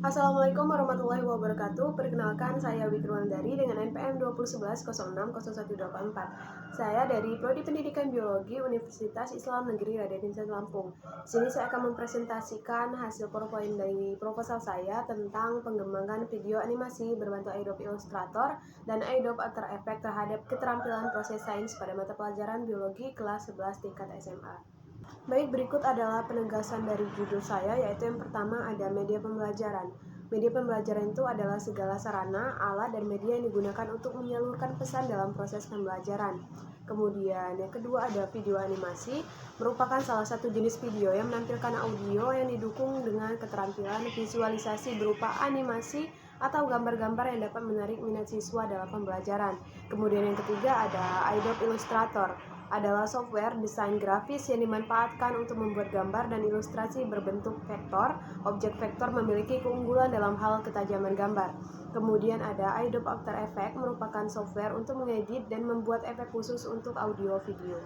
Assalamualaikum warahmatullahi wabarakatuh. Perkenalkan, saya Witruandari dengan NPM 2011-06-0184. Saya dari Prodi Pendidikan Biologi Universitas Islam Negeri Raden Sajat Lampung. Di sini saya akan mempresentasikan hasil PowerPoint dari proposal saya tentang pengembangan video animasi berbantu Adobe Illustrator dan Adobe After Effects terhadap keterampilan proses sains pada mata pelajaran biologi kelas 11 tingkat SMA. Baik, berikut adalah penegasan dari judul saya, yaitu yang pertama ada media pembelajaran. Media pembelajaran itu adalah segala sarana, alat, dan media yang digunakan untuk menyalurkan pesan dalam proses pembelajaran. Kemudian yang kedua ada video animasi, merupakan salah satu jenis video yang menampilkan audio yang didukung dengan keterampilan visualisasi berupa animasi atau gambar-gambar yang dapat menarik minat siswa dalam pembelajaran. Kemudian yang ketiga ada Adobe Illustrator, adalah software desain grafis yang dimanfaatkan untuk membuat gambar dan ilustrasi berbentuk vektor. Objek vektor memiliki keunggulan dalam hal ketajaman gambar. Kemudian ada Adobe After Effects, merupakan software untuk mengedit dan membuat efek khusus untuk audio video.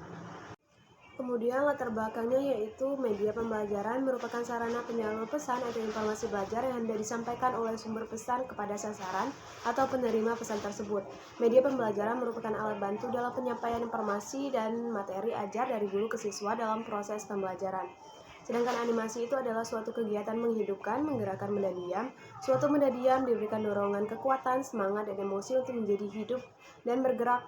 Kemudian latar belakangnya yaitu media pembelajaran merupakan sarana penyalur pesan atau informasi belajar yang hendak disampaikan oleh sumber pesan kepada sasaran atau penerima pesan tersebut. Media pembelajaran merupakan alat bantu dalam penyampaian informasi dan materi ajar dari guru ke siswa dalam proses pembelajaran. Sedangkan animasi itu adalah suatu kegiatan menghidupkan, menggerakkan benda diam. Suatu benda diam diberikan dorongan kekuatan, semangat, dan emosi untuk menjadi hidup dan bergerak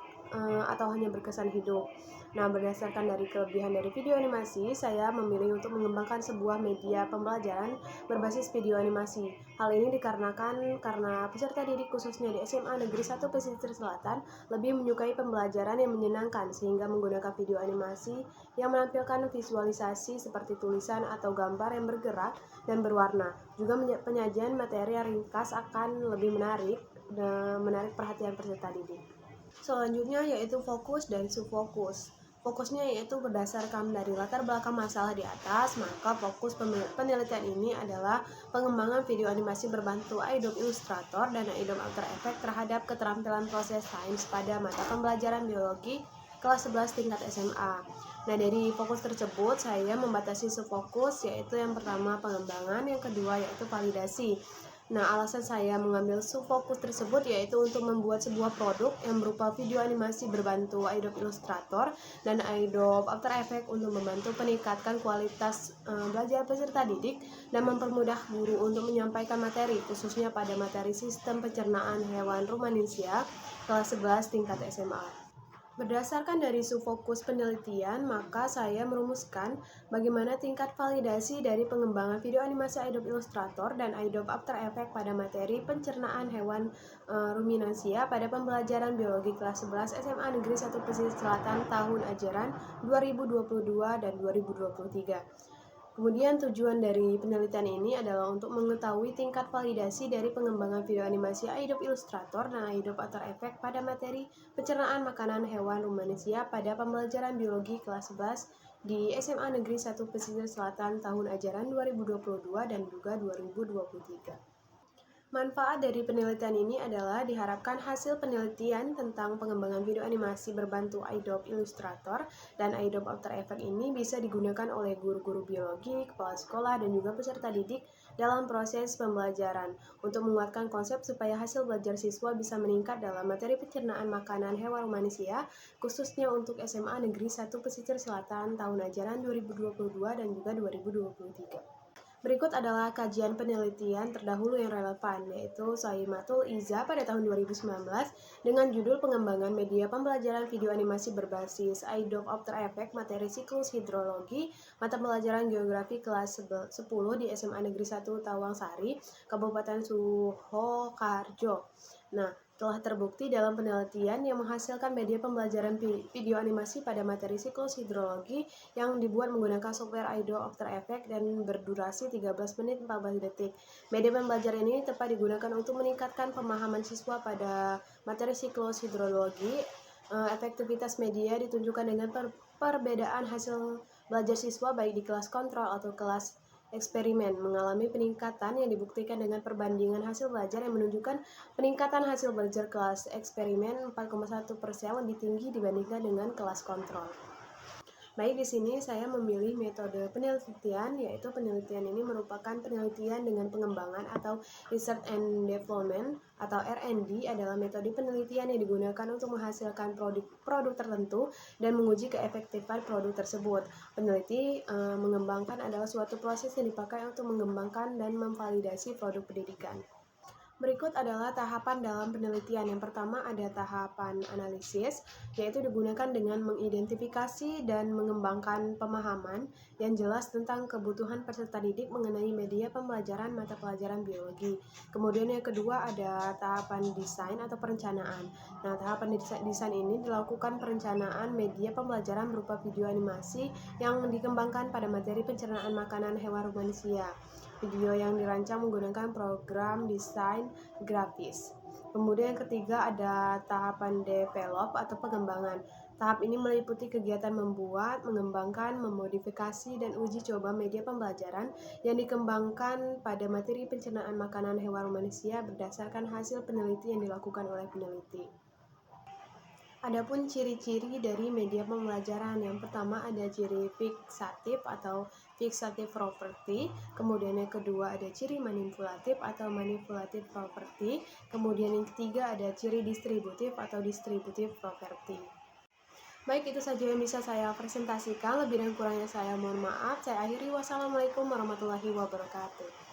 atau hanya berkesan hidup. Nah, berdasarkan dari kelebihan dari video animasi, saya memilih untuk mengembangkan sebuah media pembelajaran berbasis video animasi. Hal ini dikarenakan karena peserta didik khususnya di SMA Negeri 1 Pesisir Selatan lebih menyukai pembelajaran yang menyenangkan, sehingga menggunakan video animasi yang menampilkan visualisasi seperti tulisan atau gambar yang bergerak dan berwarna. Juga penyajian materi yang ringkas akan lebih menarik perhatian peserta didik. Selanjutnya yaitu fokus dan subfokus. Fokusnya yaitu berdasarkan dari latar belakang masalah di atas, maka fokus penelitian ini adalah pengembangan video animasi berbantu Adobe Illustrator dan Adobe After Effects terhadap keterampilan proses sains pada mata pembelajaran biologi kelas 11 tingkat SMA. Nah, dari fokus tersebut saya membatasi subfokus, yaitu yang pertama pengembangan, yang kedua yaitu validasi. Nah, alasan saya mengambil subfokus tersebut yaitu untuk membuat sebuah produk yang berupa video animasi berbantu Adobe Illustrator dan Adobe After Effects untuk membantu meningkatkan kualitas belajar peserta didik dan mempermudah guru untuk menyampaikan materi, khususnya pada materi sistem pencernaan hewan ruminansia kelas 11 tingkat SMA. Berdasarkan dari subfokus penelitian, maka saya merumuskan bagaimana tingkat validasi dari pengembangan video animasi Adobe Illustrator dan Adobe After Effects pada materi pencernaan hewan ruminansia pada pembelajaran biologi kelas 11 SMA Negeri 1 Pesisir Selatan tahun ajaran 2022 dan 2023. Kemudian tujuan dari penelitian ini adalah untuk mengetahui tingkat validasi dari pengembangan video animasi Adobe Illustrator dan Adobe After Effects pada materi pencernaan makanan hewan ruminansia pada pembelajaran biologi kelas 11 di SMA Negeri 1 Pesisir Selatan tahun ajaran 2022 dan juga 2023. Manfaat dari penelitian ini adalah diharapkan hasil penelitian tentang pengembangan video animasi berbantu Adobe Illustrator dan Adobe After Effects ini bisa digunakan oleh guru-guru biologi, kepala sekolah, dan juga peserta didik dalam proses pembelajaran untuk menguatkan konsep supaya hasil belajar siswa bisa meningkat dalam materi pencernaan makanan hewan manusia, khususnya untuk SMA Negeri 1 Pesisir Selatan tahun ajaran 2022 dan juga 2023. Berikut adalah kajian penelitian terdahulu yang relevan, yaitu Soimatul Iza pada tahun 2019 dengan judul pengembangan media pembelajaran video animasi berbasis Adobe After Effects materi siklus hidrologi mata pelajaran geografi kelas 10 di SMA Negeri 1 Tawangsari, Kabupaten Sukoharjo. Nah, telah terbukti dalam penelitian yang menghasilkan media pembelajaran video animasi pada materi siklus hidrologi yang dibuat menggunakan software Adobe After Effects dan berdurasi 13 menit 14 detik. Media pembelajaran ini tepat digunakan untuk meningkatkan pemahaman siswa pada materi siklus hidrologi. Efektivitas media ditunjukkan dengan perbedaan hasil belajar siswa baik di kelas kontrol atau kelas eksperimen mengalami peningkatan yang dibuktikan dengan perbandingan hasil belajar yang menunjukkan peningkatan hasil belajar kelas eksperimen 4,1% lebih tinggi dibandingkan dengan kelas kontrol. Baik, di sini saya memilih metode penelitian, yaitu penelitian ini merupakan penelitian dengan pengembangan atau Research and Development atau R&D adalah metode penelitian yang digunakan untuk menghasilkan produk tertentu dan menguji keefektifan produk tersebut. Peneliti mengembangkan adalah suatu proses yang dipakai untuk mengembangkan dan memvalidasi produk pendidikan. Berikut adalah tahapan dalam penelitian. Yang pertama ada tahapan analisis, yaitu digunakan dengan mengidentifikasi dan mengembangkan pemahaman yang jelas tentang kebutuhan peserta didik mengenai media pembelajaran mata pelajaran biologi. Kemudian yang kedua ada tahapan desain atau perencanaan. Nah, tahapan desain ini dilakukan perencanaan media pembelajaran berupa video animasi yang dikembangkan pada materi pencernaan makanan hewan manusia. Video yang dirancang menggunakan program desain grafis. Kemudian yang ketiga ada tahapan develop atau pengembangan. Tahap ini meliputi kegiatan membuat, mengembangkan, memodifikasi, dan uji coba media pembelajaran yang dikembangkan pada materi pencernaan makanan hewan manusia berdasarkan hasil penelitian yang dilakukan oleh peneliti. Adapun ciri-ciri dari media pembelajaran, yang pertama ada ciri fiksatif atau fixative property, kemudian yang kedua ada ciri manipulatif atau manipulative property, kemudian yang ketiga ada ciri distributif atau distributive property. Baik, itu saja yang bisa saya presentasikan. Lebih dan kurangnya saya mohon maaf. Saya akhiri. Wassalamualaikum warahmatullahi wabarakatuh.